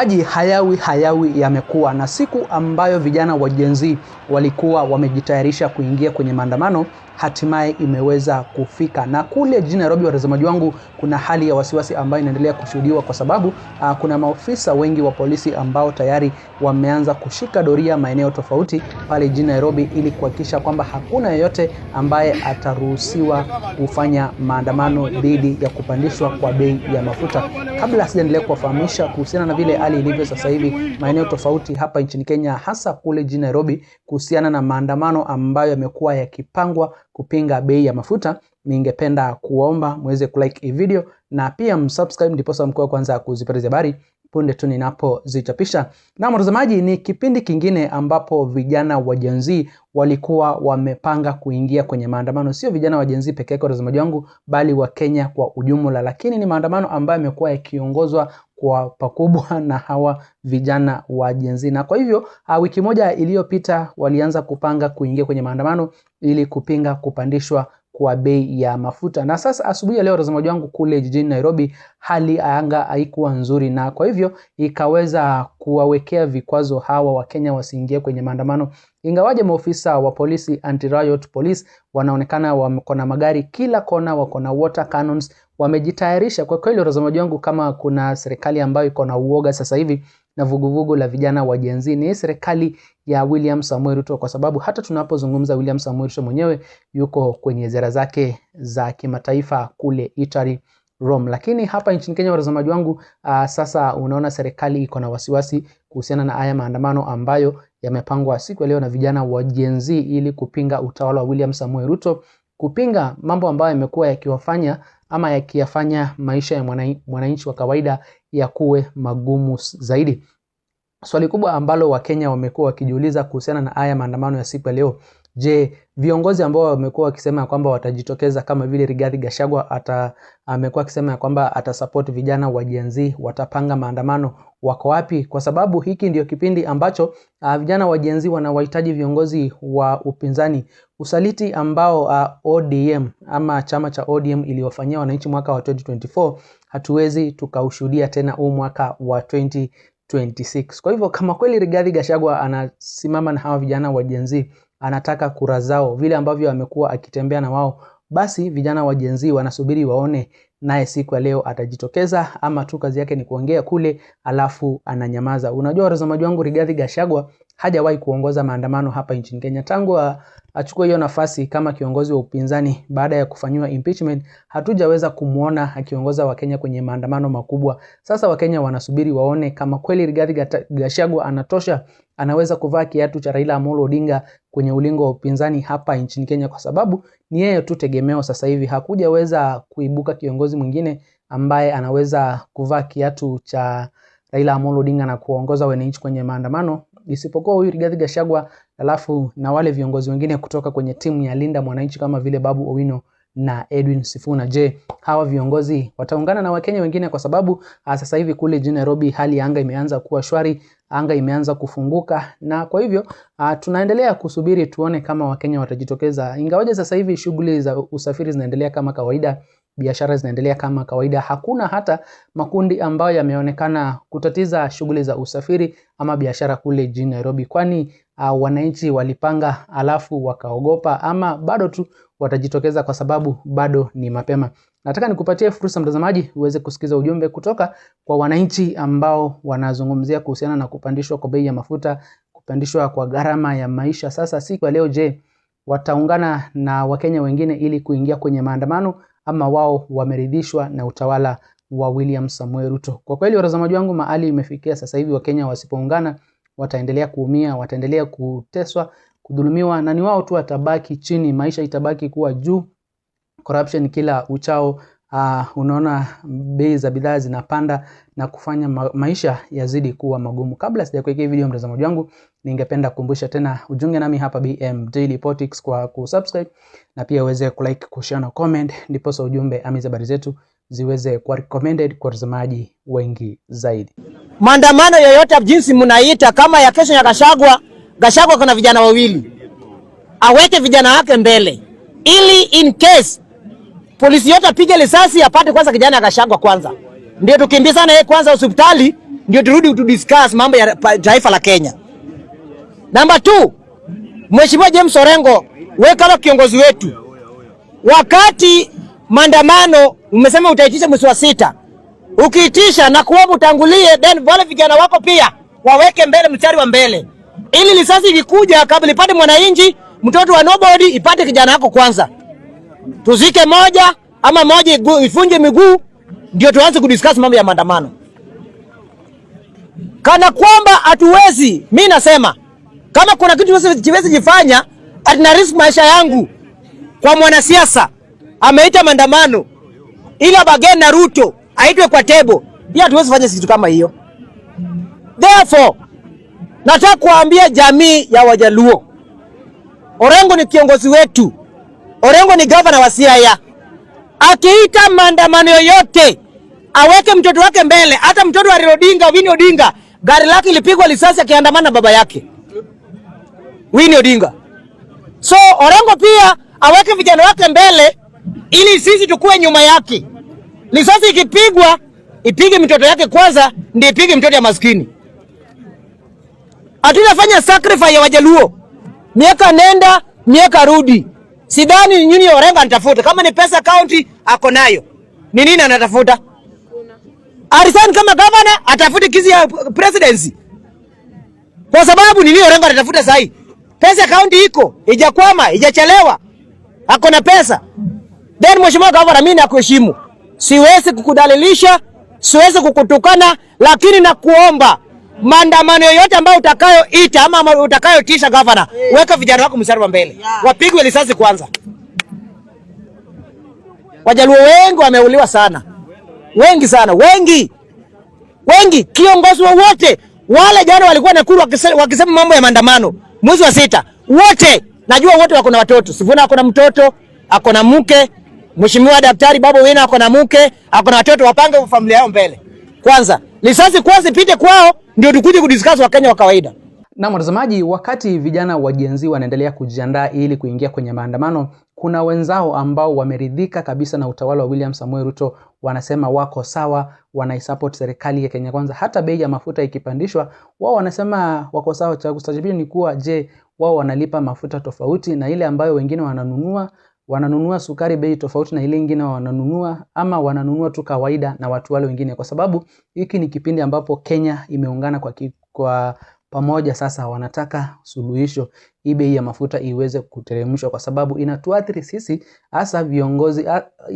Mtazamaji, hayawi yamekuwa, na siku ambayo vijana wa Gen Z walikuwa wamejitayarisha kuingia kwenye maandamano hatimaye imeweza kufika. Na kule jijini Nairobi, watazamaji wangu, kuna hali ya wasiwasi ambayo inaendelea kushuhudiwa kwa sababu kuna maofisa wengi wa polisi ambao tayari wameanza kushika doria maeneo tofauti pale jijini Nairobi ili kuhakikisha kwamba hakuna yeyote ambaye ataruhusiwa kufanya maandamano dhidi ya kupandishwa kwa bei ya mafuta. Kabla sijaendelea kuwafahamisha kuhusiana na vile hali ilivyo sasa hivi maeneo tofauti hapa nchini Kenya, hasa kule jijini Nairobi, kuhusiana na maandamano ambayo yamekuwa yakipangwa kupinga bei ya mafuta, ningependa kuomba muweze kulike hii video na pia msubscribe ndipo mkoe kwanza kuzipata habari punde tu ninapozichapisha. Na mtazamaji, ni kipindi kingine ambapo vijana wa Gen Z walikuwa wamepanga kuingia kwenye maandamano. Sio vijana wa Gen Z pekee yake watazamaji wangu, bali wa Kenya kwa ujumla, lakini ni maandamano ambayo yamekuwa yakiongozwa kwa pakubwa na hawa vijana wa Gen Z. Na kwa hivyo wiki moja iliyopita walianza kupanga kuingia kwenye maandamano ili kupinga kupandishwa kwa bei ya mafuta. Na sasa asubuhi ya leo watazamaji wangu, kule jijini Nairobi hali anga haikuwa nzuri, na kwa hivyo ikaweza kuwawekea vikwazo hawa wa Kenya wasiingie kwenye maandamano. Ingawaje maofisa wa polisi, anti-riot police, wanaonekana wako na magari kila kona, wako na water cannons, wamejitayarisha. Kwa kweli watazamaji wangu, kama kuna serikali ambayo iko na uoga sasa hivi na vuguvugu la vijana wa Gen Z, ni serikali ya William Samoei Ruto, kwa sababu hata tunapozungumza William Samoei Ruto mwenyewe yuko kwenye ziara zake za kimataifa kule Italy, Rome. Lakini hapa nchini Kenya watazamaji wangu, sasa unaona serikali iko na wasiwasi kuhusiana na haya maandamano ambayo yamepangwa siku ya leo na vijana wa Gen Z ili kupinga utawala wa William Samoei Ruto, kupinga mambo ambayo yamekuwa yakiwafanya ama yakiyafanya maisha ya mwananchi wa kawaida yakuwe magumu zaidi. Swali kubwa ambalo Wakenya wamekuwa wakijiuliza kuhusiana na haya maandamano ya siku ya leo, je, viongozi ambao wamekuwa wakisema kwamba watajitokeza kama vile Rigathi Gachagua amekuwa akisema kwamba atasupport vijana wa Gen Z, watapanga maandamano, wako wapi? Kwa sababu hiki ndio kipindi ambacho vijana wa Gen Z wanawahitaji viongozi wa upinzani. Usaliti ambao ODM ama chama cha ODM iliwafanyia wananchi mwaka wa 2024 hatuwezi tukaushuhudia tena huu mwaka wa 2026. Kwa hivyo kama kweli Rigathi Gachagua anasimama na hawa vijana wa Gen Z, anataka kura zao vile ambavyo amekuwa akitembea na wao, basi vijana wa Gen Z wanasubiri waone naye siku ya leo atajitokeza ama tu kazi yake ni kuongea kule alafu ananyamaza. Unajua watazamaji wangu, Rigathi Gachagua hajawahi kuongoza maandamano hapa nchini Kenya tangu achukue hiyo nafasi kama kiongozi wa upinzani baada ya kufanywa impeachment. Hatujaweza kumuona akiongoza Wakenya kwenye maandamano makubwa. Sasa Wakenya wanasubiri waone kama kweli Rigathi Gachagua anatosha, anaweza kuvaa kiatu cha Raila Amolo Odinga kwenye ulingo wa upinzani hapa nchini Kenya, kwa sababu ni yeye tu tegemeo sasa hivi. Hakujaweza kuibuka kiongozi mwingine ambaye anaweza kuvaa kiatu cha Raila Amolo Odinga na kuongoza wananchi kwenye maandamano, isipokuwa huyu Rigathi Gachagua, alafu na wale viongozi wengine kutoka kwenye timu ya Linda Mwananchi kama vile Babu Owino na Edwin Sifuna. Je, hawa viongozi wataungana na Wakenya wengine? Kwa sababu sasa hivi kule jijini Nairobi hali ya anga imeanza kuwa shwari, anga imeanza kufunguka, na kwa hivyo tunaendelea kusubiri tuone kama Wakenya watajitokeza. Ingawaje sasa hivi shughuli za usafiri zinaendelea kama kawaida, biashara zinaendelea kama kawaida, hakuna hata makundi ambayo yameonekana kutatiza shughuli za usafiri ama biashara kule jijini Nairobi. Kwani wananchi walipanga alafu wakaogopa, ama bado tu watajitokeza kwa sababu bado ni mapema? Nataka nikupatie fursa mtazamaji uweze kusikiza ujumbe kutoka kwa wananchi ambao wanazungumzia kuhusiana na kupandishwa kwa bei ya mafuta, kupandishwa kwa gharama ya maisha. Sasa siku ya leo, je, wataungana na Wakenya wengine ili kuingia kwenye maandamano, ama wao wameridhishwa na utawala wa William Samoei Ruto? Kwa kweli watazamaji wangu, mahali imefikia sasa hivi, Wakenya wasipoungana wataendelea kuumia, wataendelea kuteswa, kudhulumiwa, na ni wao tu watabaki chini, maisha itabaki kuwa juu, corruption kila uchao. Unaona bei za bidhaa zinapanda na kufanya maisha yazidi kuwa magumu. Kabla sijakuwekea video mtazamaji wangu, ningependa kukumbusha tena ujunge nami hapa BM Daily Politics kwa kusubscribe na pia uweze kulike, kushare na comment, ndipo ujumbe ama habari zetu ziweze kuwa recommended kwa watazamaji wengi zaidi. Maandamano yoyote jinsi mnaita, kama ya kesho ya Gachagua kuna vijana wawili, aweke vijana wake mbele ili in case polisi yote apige risasi apate kwanza kijana Gachagua kwanza, ndio tukimbizana yeye kwanza hospitali ndio turudi to discuss mambo ya taifa la Kenya. Number 2, Mheshimiwa James Orengo, wewe kama kiongozi wetu, wakati maandamano umesema utaitisha mwezi wa 6. Ukiitisha na kuomba utangulie, then wale vijana wako pia waweke mbele, mstari wa mbele, ili risasi ikikuja kabla ipate mwananchi, mtoto wa nobody, ipate kijana wako kwanza. Tuzike moja ama moja ifunje miguu, ndio tuanze kudiscuss mambo ya maandamano. Kana kwamba hatuwezi, mimi nasema kama kuna kitu siwezi jifanya atina risk maisha yangu kwa mwanasiasa ameita maandamano ila bageni na Ruto aitwe kwa table, pia hatuwezi fanya kitu kama hiyo. Therefore, nataka kuambia jamii ya Wajaluo, Orengo ni kiongozi wetu. Orengo ni governor wa Siaya. Akiita maandamano yoyote, aweke mtoto wake mbele. Hata mtoto wa Winnie Odinga, gari lake lipigwa risasi akiandamana na baba yake Winnie Odinga. So Orengo pia aweke vijana wake mbele, ili sisi tukue nyuma yake. Risasi ikipigwa, ipige mtoto yake kwanza, ndio ipige mtoto ya maskini. Hatujafanya sacrifice ya Wajaluo. Miaka nenda, miaka rudi. Sidhani nyinyi Orengo anatafuta. Kama ni pesa county ako nayo, ni nini anatafuta? Arisan kama governor atafuta kizi ya presidency. Kwa sababu nini Orengo anatafuta sahi? Pesa county iko, ijakwama, hajachelewa. Ako na pesa. Then mheshimiwa governor, mimi nakuheshimu. Siwezi kukudalilisha, siwezi kukutukana, lakini nakuomba maandamano yoyote ambayo utakayoita ama utakayotisha governor, weka vijana wako mstari wa mbele. Wapigwe risasi kwanza. Wajaluo wengi wameuliwa sana. Wengi sana, wengi. Kiongozi wote wale jana walikuwa Nakuru wakisema mambo ya maandamano mwezi wa 6. Wote, najua wote wako na watoto. Sifuna ako na mtoto, ako na mke. Mheshimiwa Daktari Babu Owino ako na mke, ako na watoto, wapange familia yao mbele. Kwanza, risasi kwanza ipite kwao, ndio tukuje kudiscuss wa Kenya wa kawaida. Na mtazamaji, wakati vijana wa Gen Z wanaendelea kujiandaa ili kuingia kwenye maandamano, kuna wenzao ambao wameridhika kabisa na utawala wa William Samoei Ruto, wanasema wako sawa, wanaisupport serikali ya Kenya Kwanza. Hata bei ya mafuta ikipandishwa, wao wanasema wako sawa. Cha kustajabisha ni kuwa je, wao wanalipa mafuta tofauti na ile ambayo wengine wananunua sukari bei tofauti na ile nyingine wananunua, ama wananunua tu kawaida na watu wale wengine? Kwa sababu hiki ni kipindi ambapo Kenya imeungana kwa pamoja. Sasa wanataka suluhisho, hii bei ya mafuta iweze kuteremshwa, kwa sababu inatuathiri sisi, hasa viongozi,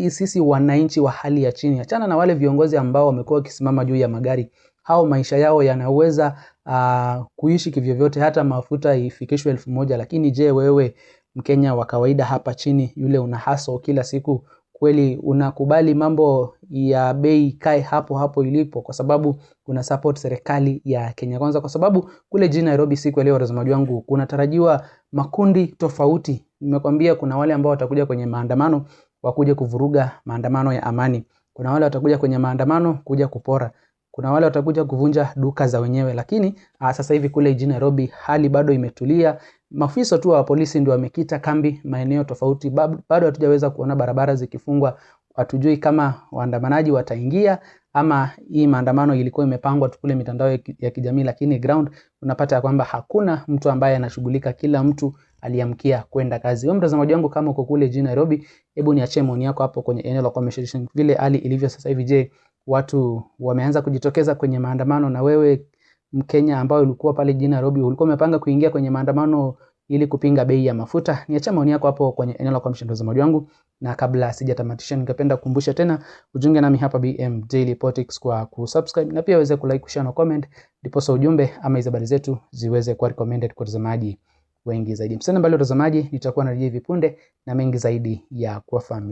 sisi wananchi wa hali ya chini. Achana na wale viongozi ambao wamekuwa wakisimama juu ya magari. Hao maisha yao yanaweza kuishi kivyovyote hata mafuta ifikishwe 1000. Lakini je, wewe Mkenya wa kawaida hapa chini, yule una hustle kila siku, kweli unakubali mambo ya bei kae hapo ilipo kwa sababu kuna support serikali ya Kenya Kwanza? Kwa sababu kule jijini Nairobi siku ya leo, watazamaji wangu, kuna tarajiwa makundi tofauti. Nimekwambia kuna wale ambao watakuja kwenye maandamano wakuje kuvuruga maandamano ya amani. Kuna wale watakuja kwenye maandamano kuja kupora. Kuna wale watakuja kuvunja duka za wenyewe. Lakini sasa hivi kule jijini Nairobi hali bado imetulia. Maafisa tu wa polisi ndio wamekita kambi maeneo tofauti. Bado hatujaweza kuona barabara zikifungwa. Hatujui kama waandamanaji wataingia ama hii maandamano ilikuwa imepangwa tu kule mitandao ya kijamii, lakini ground unapata ya kwamba hakuna mtu ambaye anashughulika, kila mtu aliamkia kwenda kazi. Wewe mtazamaji wangu, kama uko kule jijini Nairobi, hebu niachie maoni yako hapo kwenye eneo la comment section. Vile hali ilivyo sasa hivi, je, watu wameanza kujitokeza kwenye maandamano? Na wewe Mkenya ambao ulikuwa pale jijini Nairobi, ulikuwa umepanga kuingia kwenye maandamano ili kupinga bei ya mafuta? Niachia maoni yako hapo kwenye eneo la comment mtazamaji wangu. Na kabla sijatamatisha, ningependa kukumbusha tena ujiunge nami hapa BM Daily Politics kwa kusubscribe, na pia uweze kulike, kushare na comment, ndipo ujumbe ama hizo habari zetu ziweze kuwa recommended kwa watazamaji wengi zaidi. Msana mbali watazamaji, nitakuwa narejea hivi punde na mengi zaidi ya kuwafahamisha.